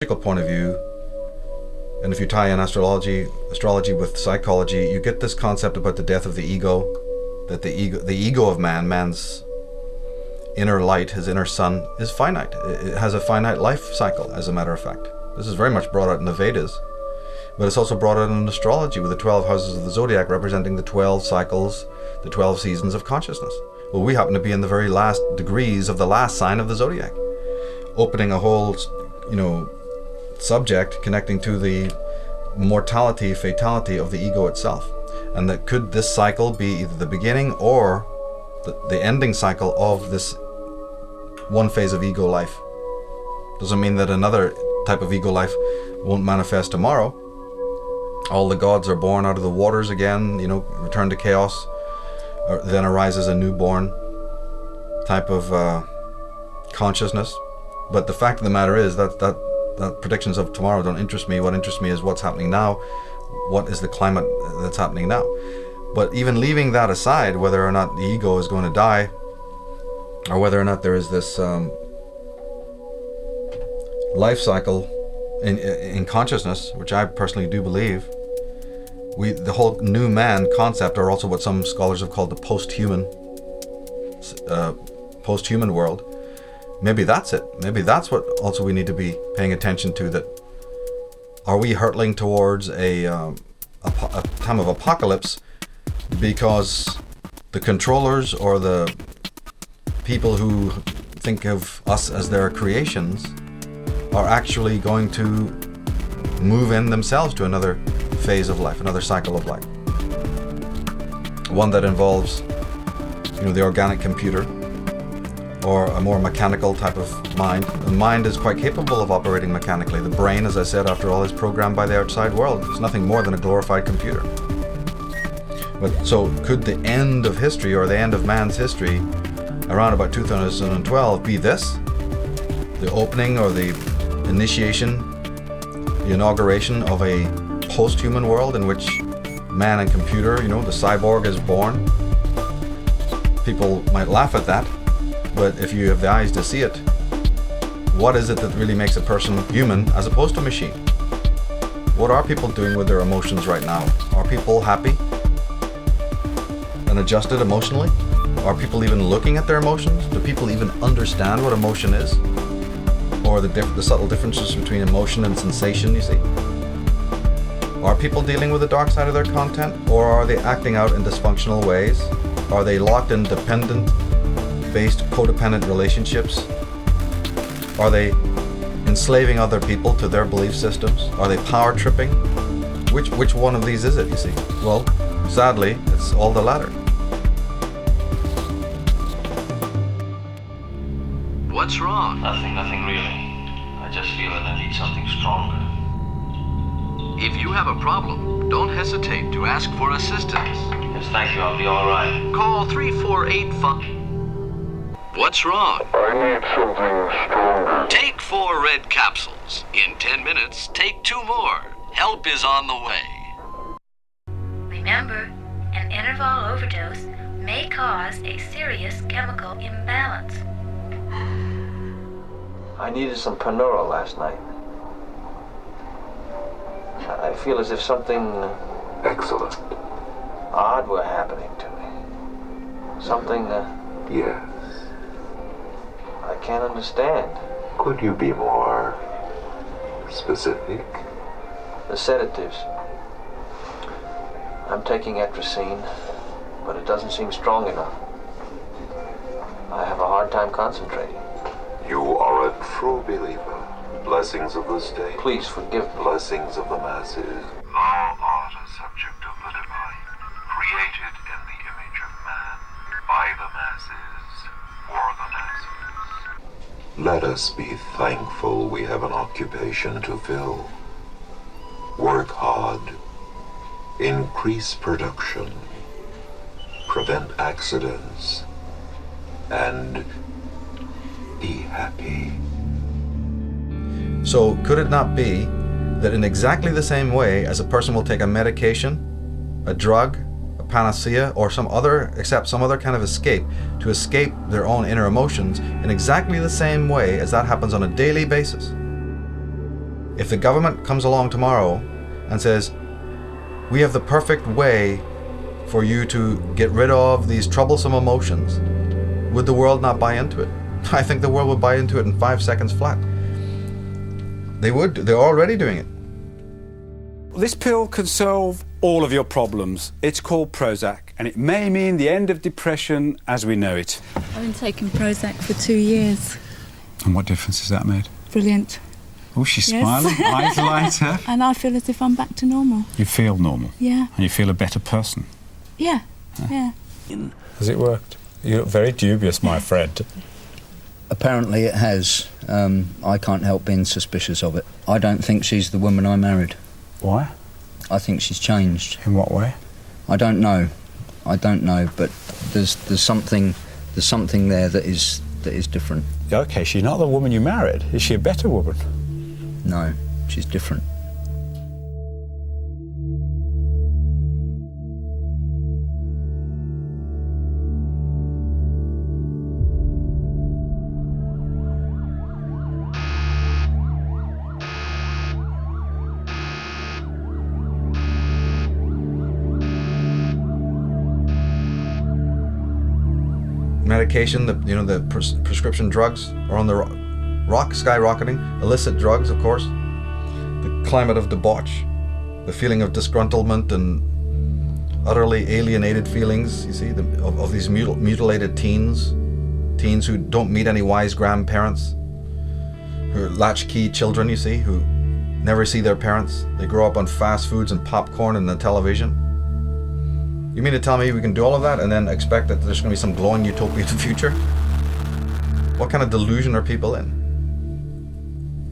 point of view, and if you tie in astrology with psychology, you get this concept about the death of the ego, that the ego of man's inner light, his inner sun, is finite. It has a finite life cycle, as a matter of fact. This is very much brought out in the Vedas, but it's also brought out in astrology with the 12 houses of the zodiac representing the 12 cycles, the 12 seasons of consciousness. Well, we happen to be in the very last degrees of the last sign of the zodiac, opening a whole, subject connecting to the mortality, fatality of the ego itself. And that could this cycle be either the beginning or the ending cycle of this one phase of ego life. Doesn't mean that another type of ego life won't manifest tomorrow. All the gods are born out of the waters again, return to chaos, then arises a newborn type of consciousness. But the fact of the matter is that predictions of tomorrow don't interest me. What interests me is what's happening now. What is the climate that's happening now? But even leaving that aside, whether or not the ego is going to die, or whether or not there is this life cycle in consciousness, which I personally do believe, the whole new man concept, or also what some scholars have called the post-human world, maybe that's it. Maybe that's what also we need to be paying attention to, that are we hurtling towards a time of apocalypse because the controllers or the people who think of us as their creations are actually going to move in themselves to another phase of life, another cycle of life. One that involves, the organic computer, or a more mechanical type of mind. The mind is quite capable of operating mechanically. The brain, as I said, after all, is programmed by the outside world. It's nothing more than a glorified computer. But so could the end of history, or the end of man's history, around about 2012 be this? The opening or the initiation, the inauguration of a post-human world in which man and computer, the cyborg is born? People might laugh at that. But if you have the eyes to see it, what is it that really makes a person human as opposed to machine? What are people doing with their emotions right now? Are people happy and adjusted emotionally? Are people even looking at their emotions? Do people even understand what emotion is? Or the subtle differences between emotion and sensation, you see? Are people dealing with the dark side of their content? Or are they acting out in dysfunctional ways? Are they locked in dependent-based codependent relationships? Are they enslaving other people to their belief systems? Are they power tripping? Which one of these is it, you see? Well, sadly, it's all the latter. What's wrong? Nothing really. I just feel that I need something stronger. If you have a problem, don't hesitate to ask for assistance. Yes, thank you. I'll be all right. Call 3485. What's wrong? I need something stronger. Take 4 red capsules. In 10 minutes, take 2 more. Help is on the way. Remember, an interval overdose may cause a serious chemical imbalance. I needed some Panura last night. I feel as if something Excellent. odd were happening to me. Something Yes. I can't understand. Could you be more specific? The sedatives. I'm taking atrazine, but it doesn't seem strong enough. I have a hard time concentrating. You are a true believer. Blessings of the state. Please forgive me. Blessings of the masses. Thou art a subject of the divine, created in the image of man, by the masses, for the masses. Let us be thankful we have an occupation to fill. Work hard. Increase production. Prevent accidents. And be happy. So could it not be that in exactly the same way as a person will take a medication, a drug, a panacea, or some other kind of escape to escape their own inner emotions, in exactly the same way as that happens on a daily basis, If the government comes along tomorrow and says, we have the perfect way for you to get rid of these troublesome emotions, would the world not buy into it? I think the world would buy into it in 5 seconds flat. They would. They're already doing it. This pill can solve all of your problems. It's called Prozac, and it may mean the end of depression as we know it. I've been taking Prozac for 2 years. And what difference has that made? Brilliant. Oh, she's Yes. smiling, eyes light up. And I feel as if I'm back to normal. You feel normal? Yeah. And you feel a better person? Yeah. Yeah. Has it worked? You look very dubious, my friend. Apparently it has. I can't help being suspicious of it. I don't think she's the woman I married. Why? I think she's changed. In what way? I don't know, but there's something there that is different. OK, she's not the woman you married. Is she a better woman? No, she's different. Medication, the prescription drugs are on the skyrocketing. Illicit drugs, of course. The climate of debauch, the feeling of disgruntlement and utterly alienated feelings, you see, of these mutilated teens who don't meet any wise grandparents, who are latchkey children, you see, who never see their parents. They grow up on fast foods and popcorn and the television. You mean to tell me we can do all of that and then expect that there's going to be some glowing utopia in the future? What kind of delusion are people in?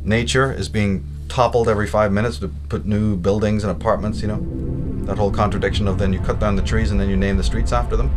Nature is being toppled every 5 minutes to put new buildings and apartments, That whole contradiction of then you cut down the trees and then you name the streets after them.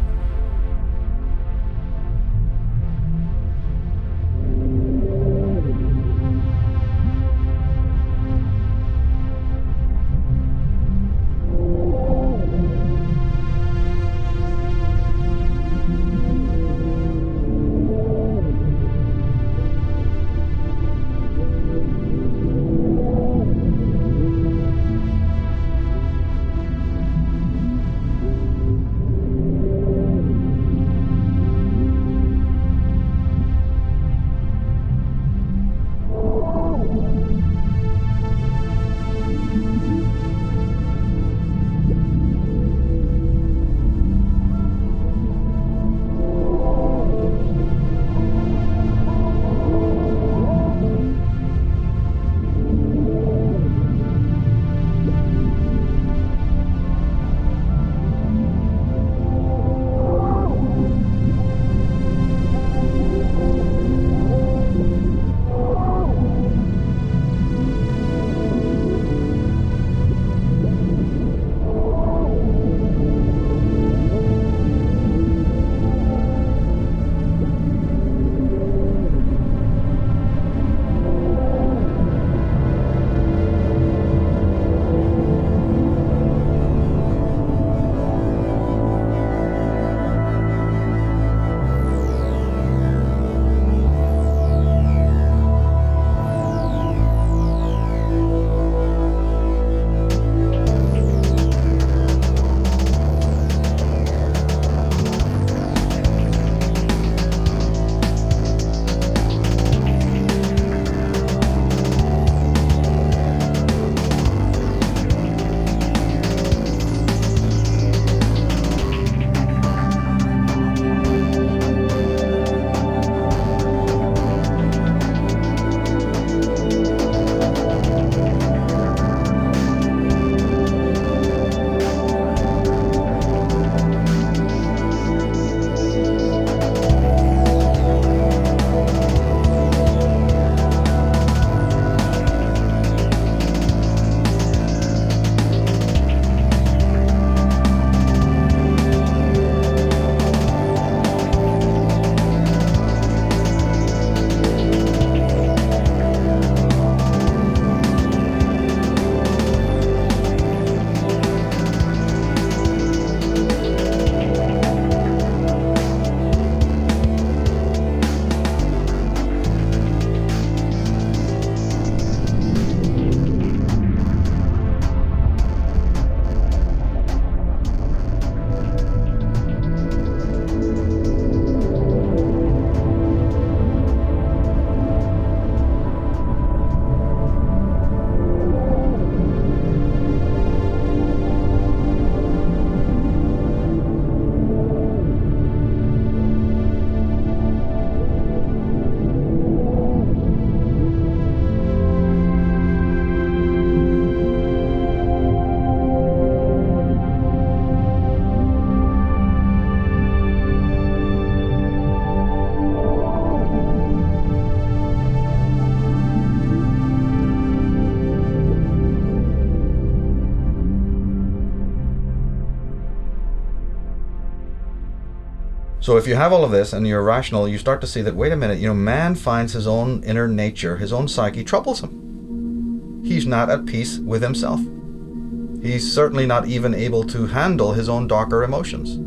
So if you have all of this and you're rational, you start to see that, wait a minute, man finds his own inner nature, his own psyche troublesome. He's not at peace with himself. He's certainly not even able to handle his own darker emotions.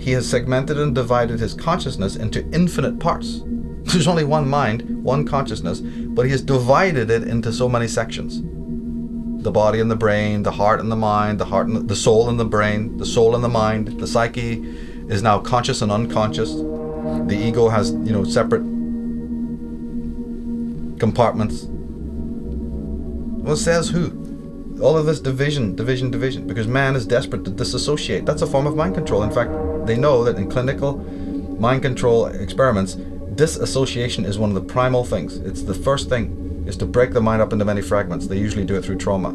He has segmented and divided his consciousness into infinite parts. There's only one mind, one consciousness, but he has divided it into so many sections. The body and the brain, the heart and the mind, the soul and the brain, the soul and the mind. The psyche is now conscious and unconscious. The ego has, separate compartments. Well, says who? All of this division, because man is desperate to disassociate. That's a form of mind control. In fact, they know that in clinical mind control experiments, disassociation is one of the primal things. It's the first thing, is to break the mind up into many fragments. They usually do it through trauma.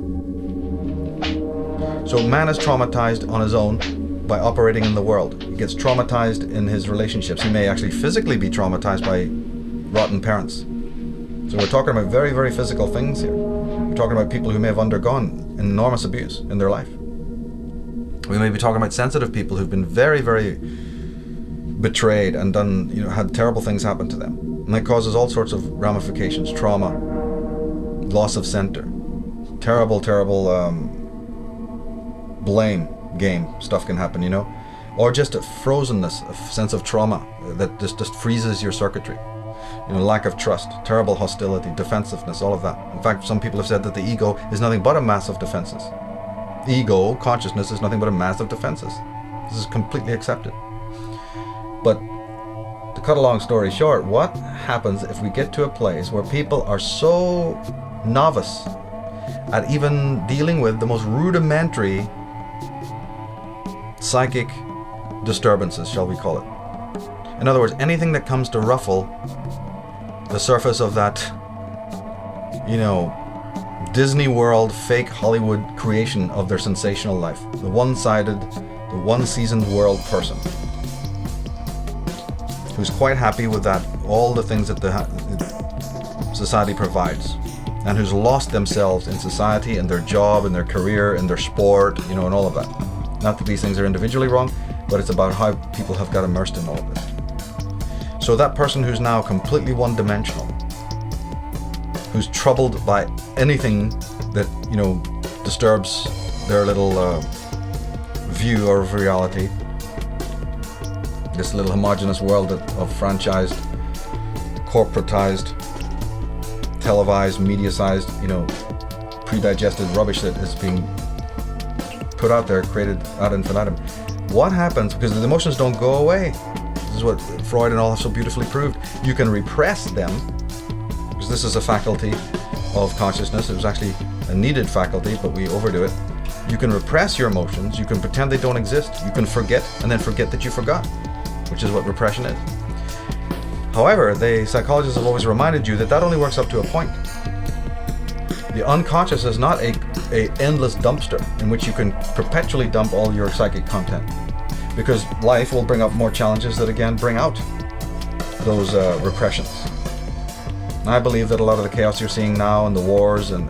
So man is traumatized on his own by operating in the world. He gets traumatized in his relationships. He may actually physically be traumatized by rotten parents. So we're talking about very, very physical things here. We're talking about people who may have undergone enormous abuse in their life. We may be talking about sensitive people who've been very, very betrayed and done, had terrible things happen to them. And that causes all sorts of ramifications, trauma, loss of center, terrible, blame game stuff can happen, or just a frozenness, a sense of trauma that just freezes your circuitry. Lack of trust, terrible hostility, defensiveness, all of that. In fact, some people have said that the ego is nothing but a mass of defenses. Ego, consciousness, is nothing but a mass of defenses. This is completely accepted. But to cut a long story short, what happens if we get to a place where people are so novice at even dealing with the most rudimentary psychic disturbances, shall we call it? In other words, anything that comes to ruffle the surface of that, Disney World, fake Hollywood creation of their sensational life. The one-sided, the one-seasoned world person who's quite happy with that, all the things that the society provides, and who's lost themselves in society, in their job, in their career, in their sport, and all of that. Not that these things are individually wrong, but it's about how people have got immersed in all of this. So that person who's now completely one-dimensional, who's troubled by anything that, disturbs their little view of reality, this little homogenous world of franchised, corporatized, televised, media-sized, pre-digested rubbish that is being put out there, created ad infinitum. What happens, because the emotions don't go away. This is what Freud and all have so beautifully proved. You can repress them, because this is a faculty of consciousness. It was actually a needed faculty, but we overdo it. You can repress your emotions. You can pretend they don't exist. You can forget, and then forget that you forgot, which is what repression is. However, the psychologists have always reminded you that that only works up to a point. The unconscious is not a endless dumpster in which you can perpetually dump all your psychic content, because life will bring up more challenges that again bring out those repressions. And I believe that a lot of the chaos you're seeing now and the wars and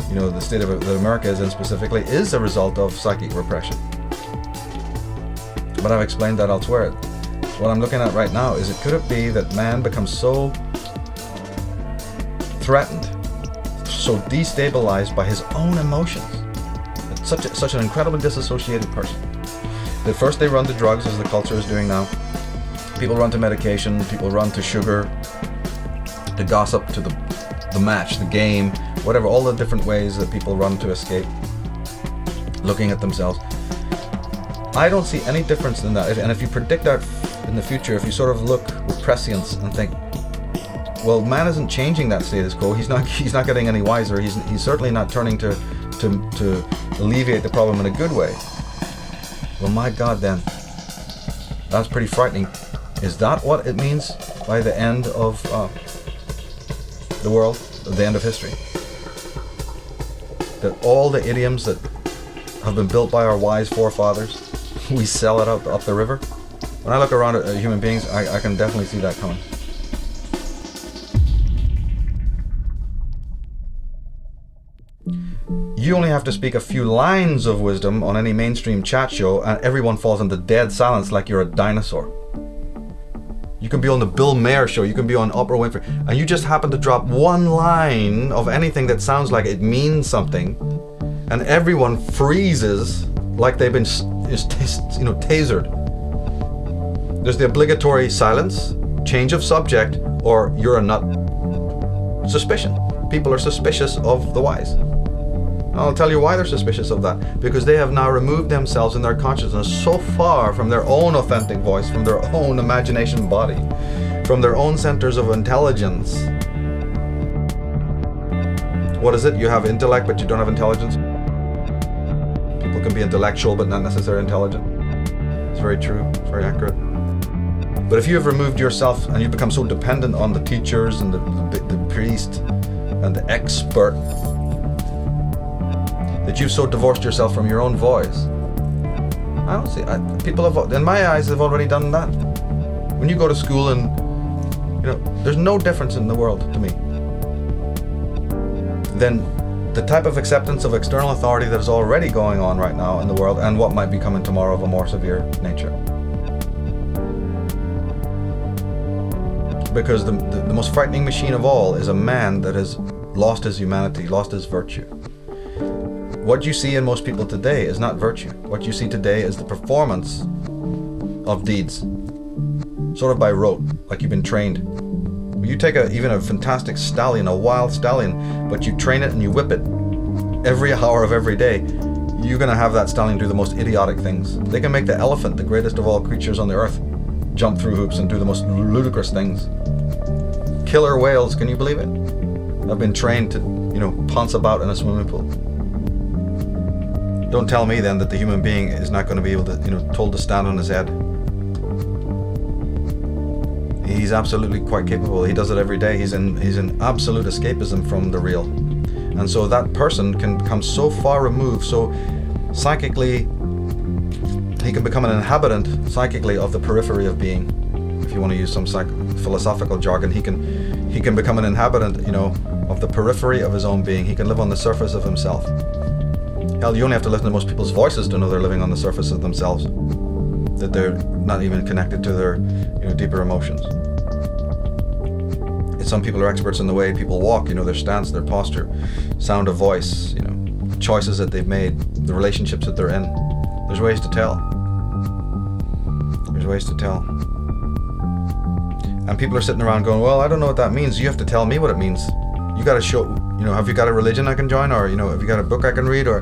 the state that America is in specifically is a result of psychic repression. But I've explained that elsewhere. What I'm looking at right now is, could it be that man becomes so threatened, so destabilized by his own emotions, such an incredibly disassociated person, that first they run to drugs, as the culture is doing now. People run to medication, people run to sugar, to gossip, to the match, the game, whatever, all the different ways that people run to escape looking at themselves. I don't see any difference in that. And if you predict that in the future, if you sort of look with prescience and think, well, man isn't changing that status quo. He's not getting any wiser. He's certainly not turning to alleviate the problem in a good way. Well, my God, then that's pretty frightening. Is that what it means by the end of the world, the end of history? That all the idioms that have been built by our wise forefathers, we sell it out up the river? When I look around at human beings, I can definitely see that coming. You only have to speak a few lines of wisdom on any mainstream chat show and everyone falls into dead silence like you're a dinosaur. You can be on the Bill Maher show, you can be on Oprah Winfrey, and you just happen to drop one line of anything that sounds like it means something, and everyone freezes like they've been tasered. There's the obligatory silence, change of subject, or you're a nut. Suspicion. People are suspicious of the wise. I'll tell you why they're suspicious of that. Because they have now removed themselves in their consciousness so far from their own authentic voice, from their own imagination body, from their own centers of intelligence. What is it? You have intellect, but you don't have intelligence? People can be intellectual, but not necessarily intelligent. It's very true. It's very accurate. But if you have removed yourself and you become so dependent on the teachers and the priest and the expert, that you've so divorced yourself from your own voice. I don't see. People have, in my eyes, have already done that. When you go to school and, there's no difference in the world to me. Then the type of acceptance of external authority that is already going on right now in the world and what might be coming tomorrow of a more severe nature. Because the most frightening machine of all is a man that has lost his humanity, lost his virtue. What you see in most people today is not virtue. What you see today is the performance of deeds, sort of by rote, like you've been trained. You take even a fantastic stallion, a wild stallion, but you train it and you whip it every hour of every day, you're going to have that stallion do the most idiotic things. They can make the elephant, the greatest of all creatures on the earth, jump through hoops and do the most ludicrous things. Killer whales, can you believe it? Have been trained to, pounce about in a swimming pool. Don't tell me then that the human being is not going to be able to, told to stand on his head. He's absolutely quite capable. He does it every day. He's in absolute escapism from the real. And so that person can become so far removed, so psychically, he can become an inhabitant psychically of the periphery of being. If you want to use some philosophical jargon, he can become an inhabitant, of the periphery of his own being. He can live on the surface of himself. Hell, you only have to listen to most people's voices to know they're living on the surface of themselves, that they're not even connected to their, deeper emotions. Some people are experts in the way people walk, their stance, their posture, sound of voice, choices that they've made, the relationships that they're in. There's ways to tell. There's ways to tell. And people are sitting around going, well, I don't know what that means. You have to tell me what it means. You got to show, have you got a religion I can join? Or, have you got a book I can read? Or,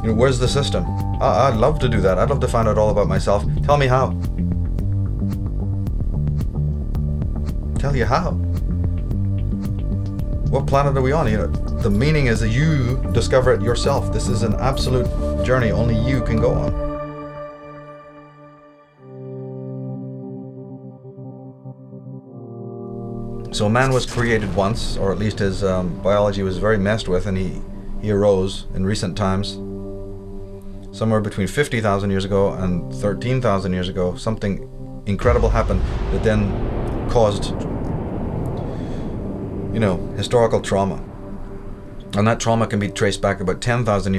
where's the system? I'd love to do that. I'd love to find out all about myself. Tell me how. Tell you how. What planet are we on? The meaning is that you discover it yourself. This is an absolute journey only you can go on. So man was created once, or at least his biology was very messed with, and he arose in recent times. Somewhere between 50,000 years ago and 13,000 years ago, something incredible happened that then caused, historical trauma. And that trauma can be traced back about 10,000 years.